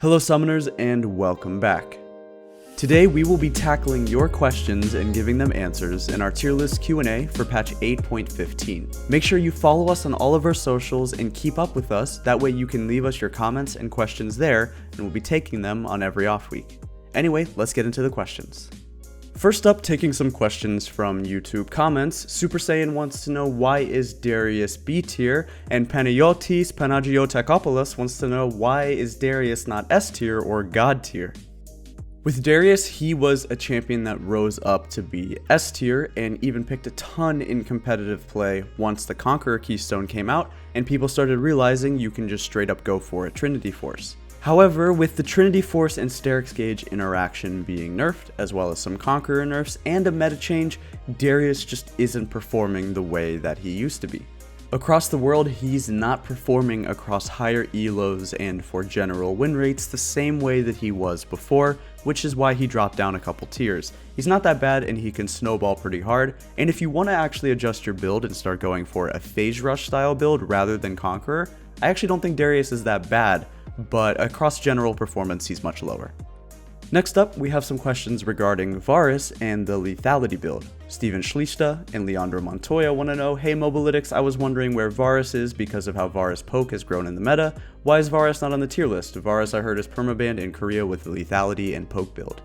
Hello summoners and welcome back. Today we will be tackling your questions and giving them answers in our tier list Q&A for patch 8.15. Make sure you follow us on all of our socials and keep up with us, that way you can leave us your comments and questions there and we'll be taking them on every off week. Anyway, let's get into the questions. First up, taking some questions from YouTube comments, Super Saiyan wants to know why is Darius B tier, and Panagiotis Panagiotakopoulos wants to know why is Darius not S tier or God tier. With Darius, he was a champion that rose up to be S tier and even picked a ton in competitive play once the Conqueror Keystone came out and people started realizing you can just straight up go for a Trinity Force. However, with the Trinity Force and Sterix Gauge interaction being nerfed, as well as some Conqueror nerfs and a meta change, Darius just isn't performing the way that he used to be. Across the world, he's not performing across higher elos and for general win rates the same way that he was before, which is why he dropped down a couple tiers. He's not that bad and he can snowball pretty hard, and if you want to actually adjust your build and start going for a Phase Rush style build rather than Conqueror, I actually don't think Darius is that bad, but across general performance he's much lower. Next up, we have some questions regarding Varus and the lethality build. Steven Schlichter and Leandro Montoya want to know, hey Mobalytics, I was wondering where Varus is because of how Varus poke has grown in the meta. Why is Varus not on the tier list? Varus I heard is permabanned in Korea with the lethality and poke build.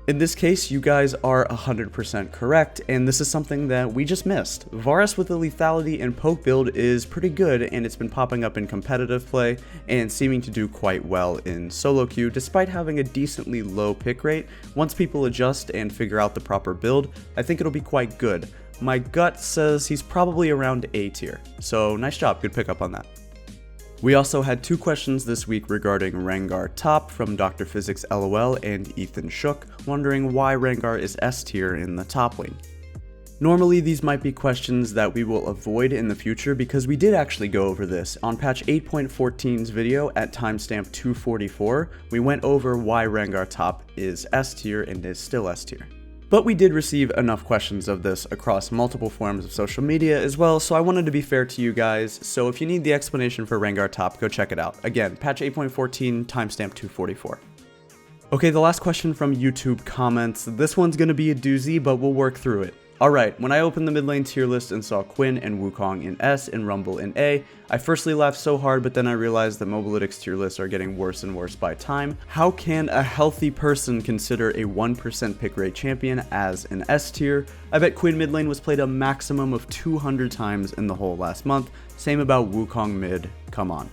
In this case, you guys are 100% correct, and this is something that we just missed. Varus with the lethality and poke build is pretty good, and it's been popping up in competitive play and seeming to do quite well in solo queue despite having a decently low pick rate. Once people adjust and figure out the proper build, I think it'll be quite good. My gut says he's probably around A tier, so nice job, good pickup on that. We also had two questions this week regarding Rengar top from Dr. Physics LOL and Ethan Shook, wondering why Rengar is S tier in the top lane. Normally these might be questions that we will avoid in the future because we did actually go over this on patch 8.14's video at timestamp 244. We went over why Rengar top is S tier and is still S tier. But we did receive enough questions of this across multiple forms of social media as well, so I wanted to be fair to you guys, so if you need the explanation for Rengar top, go check it out. Again, patch 8.14, timestamp 244. Okay, the last question from YouTube comments. This one's gonna be a doozy, but we'll work through it. Alright, when I opened the mid lane tier list and saw Quinn and Wukong in S and Rumble in A, I firstly laughed so hard, but then I realized that Mobalytics tier lists are getting worse and worse by time. How can a healthy person consider a 1% pick rate champion as an S tier? I bet Quinn mid lane was played a maximum of 200 times in the whole last month. Same about Wukong mid, come on.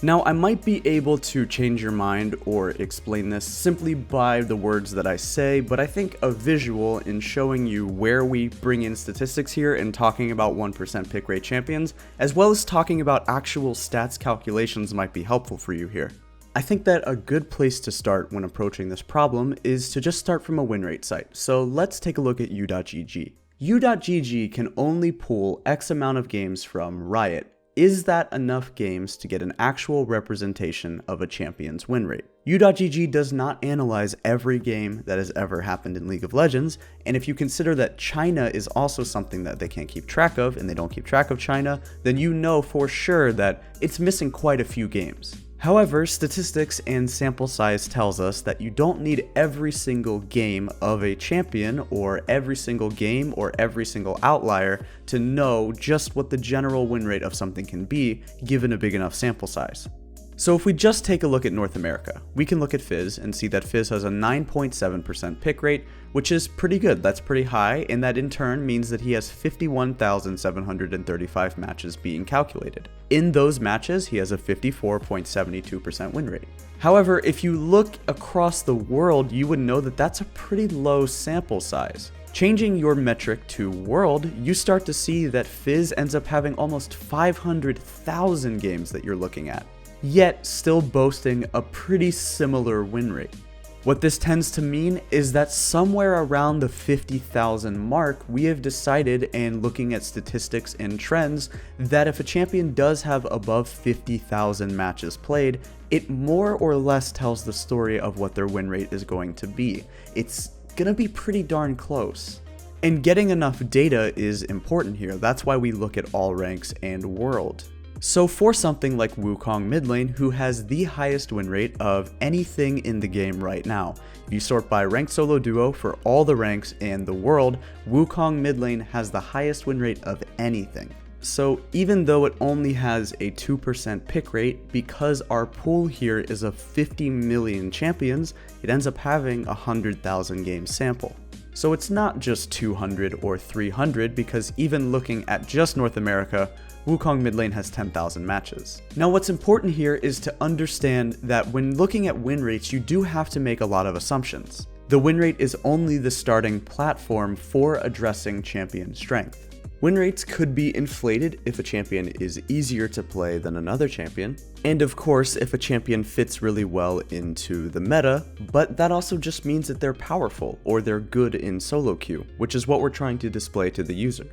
Now, I might be able to change your mind or explain this simply by the words that I say, but I think a visual in showing you where we bring in statistics here and talking about 1% pick rate champions, as well as talking about actual stats calculations might be helpful for you here. I think that a good place to start when approaching this problem is to just start from a win rate site. So let's take a look at U.GG. U.GG can only pull X amount of games from Riot. Is that enough games to get an actual representation of a champion's win rate? U.GG does not analyze every game that has ever happened in League of Legends, and if you consider that China is also something that they can't keep track of, and they don't keep track of China, then you know for sure that it's missing quite a few games. However, statistics and sample size tells us that you don't need every single game of a champion or every single game or every single outlier to know just what the general win rate of something can be given a big enough sample size. So if we just take a look at North America, we can look at Fizz and see that Fizz has a 9.7% pick rate, which is pretty good, that's pretty high, and that in turn means that he has 51,735 matches being calculated. In those matches, he has a 54.72% win rate. However, if you look across the world, you would know that that's a pretty low sample size. Changing your metric to world, you start to see that Fizz ends up having almost 500,000 games that you're looking at, yet still boasting a pretty similar win rate. What this tends to mean is that somewhere around the 50,000 mark, we have decided, and looking at statistics and trends, that if a champion does have above 50,000 matches played, it more or less tells the story of what their win rate is going to be. It's gonna be pretty darn close. And getting enough data is important here. That's why we look at all ranks and world. So for something like Wukong mid lane, who has the highest win rate of anything in the game right now, if you sort by ranked solo duo for all the ranks in the world, Wukong mid lane has the highest win rate of anything. So even though it only has a 2% pick rate, because our pool here is of 50 million champions, it ends up having a 100,000 game sample. So it's not just 200 or 300, because even looking at just North America, Wukong mid lane has 10,000 matches. Now what's important here is to understand that when looking at win rates, you do have to make a lot of assumptions. The win rate is only the starting platform for addressing champion strength. Win rates could be inflated if a champion is easier to play than another champion, and of course if a champion fits really well into the meta, but that also just means that they're powerful or they're good in solo queue, which is what we're trying to display to the user.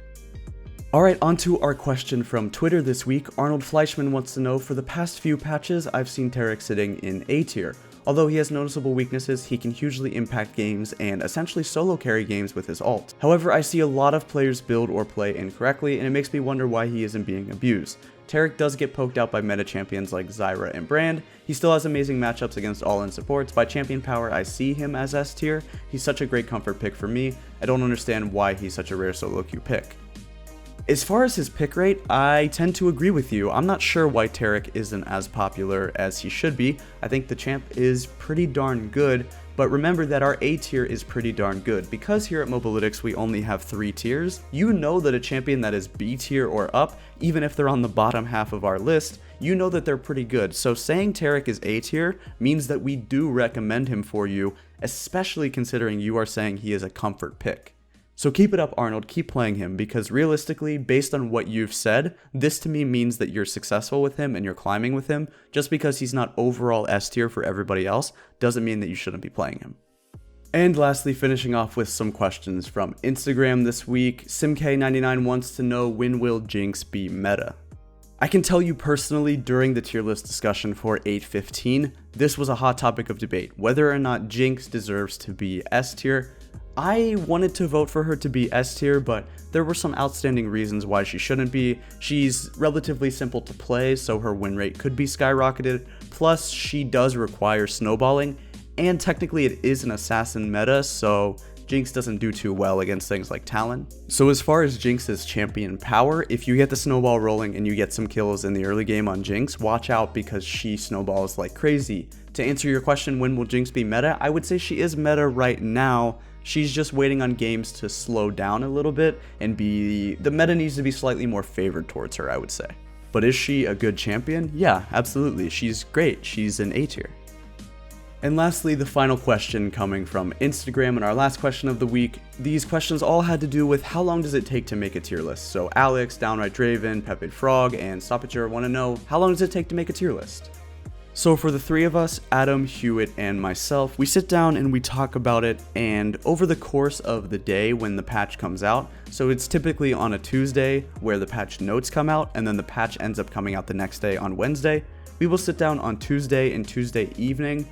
Alright, on to our question from Twitter this week. Arnold Fleischman wants to know, for the past few patches I've seen Tarik sitting in A tier. Although he has noticeable weaknesses, he can hugely impact games and essentially solo carry games with his ult. However, I see a lot of players build or play incorrectly, and it makes me wonder why he isn't being abused. Tarik does get poked out by meta champions like Zyra and Brand. He still has amazing matchups against all-in supports. By champion power, I see him as S tier. He's such a great comfort pick for me. I don't understand why he's such a rare solo queue pick. As far as his pick rate, I tend to agree with you. I'm not sure why Tarik isn't as popular as he should be. I think the champ is pretty darn good, but remember that our A tier is pretty darn good. Because here at Mobalytics we only have 3 tiers, you know that a champion that is B tier or up, even if they're on the bottom half of our list, you know that they're pretty good. So saying Tarik is A tier means that we do recommend him for you, especially considering you are saying he is a comfort pick. So keep it up, Arnold, keep playing him, because realistically, based on what you've said, this to me means that you're successful with him and you're climbing with him. Just because he's not overall S tier for everybody else doesn't mean that you shouldn't be playing him. And lastly, finishing off with some questions from Instagram this week. SimK99 wants to know, when will Jenks be meta? I can tell you personally, during the tier list discussion for 8.15, this was a hot topic of debate, whether or not Jenks deserves to be S tier. I wanted to vote for her to be S tier, but there were some outstanding reasons why she shouldn't be. She's relatively simple to play, so her win rate could be skyrocketed, plus she does require snowballing, and technically it is an assassin meta, so Jenks doesn't do too well against things like Talon. So as far as Jenks' champion power, if you get the snowball rolling and you get some kills in the early game on Jenks, watch out because she snowballs like crazy. To answer your question, when will Jenks be meta? I would say she is meta right now. She's just waiting on games to slow down a little bit and the meta needs to be slightly more favored towards her, I would say. But is she a good champion? Yeah, absolutely. She's great. She's an A tier. And lastly, the final question coming from Instagram and our last question of the week. These questions all had to do with how long does it take to make a tier list. So Alex, Downright Draven, Pepe Frog, and Stoppager want to know, how long does it take to make a tier list? So for the 3 of us, Adam, Hewitt, and myself, we sit down and we talk about it, and over the course of the day when the patch comes out, so it's typically on a Tuesday where the patch notes come out, and then the patch ends up coming out the next day on Wednesday, we will sit down on Tuesday and Tuesday evening.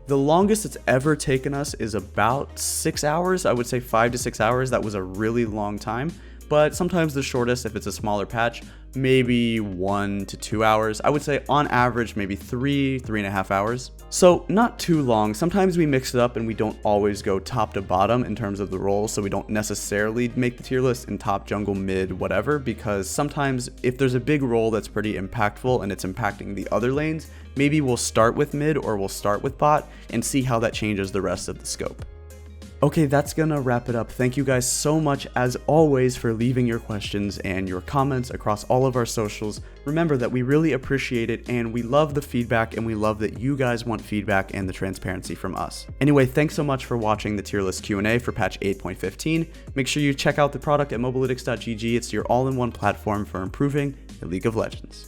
The longest it's ever taken us is about 6 hours, I would say 5 to 6 hours. That was a really long time. But sometimes the shortest, if it's a smaller patch, maybe 1 to 2 hours. I would say on average, maybe 3.5 hours. So not too long. Sometimes we mix it up and we don't always go top to bottom in terms of the roles. So we don't necessarily make the tier list in top, jungle, mid, whatever, because sometimes if there's a big role that's pretty impactful and it's impacting the other lanes, maybe we'll start with mid or we'll start with bot and see how that changes the rest of the scope. Okay, that's gonna wrap it up. Thank you guys so much, as always, for leaving your questions and your comments across all of our socials. Remember that we really appreciate it, and we love the feedback, and we love that you guys want feedback and the transparency from us. Anyway, thanks so much for watching the tier list Q&A for patch 8.15. Make sure you check out the product at mobalytics.gg. It's your all-in-one platform for improving the League of Legends.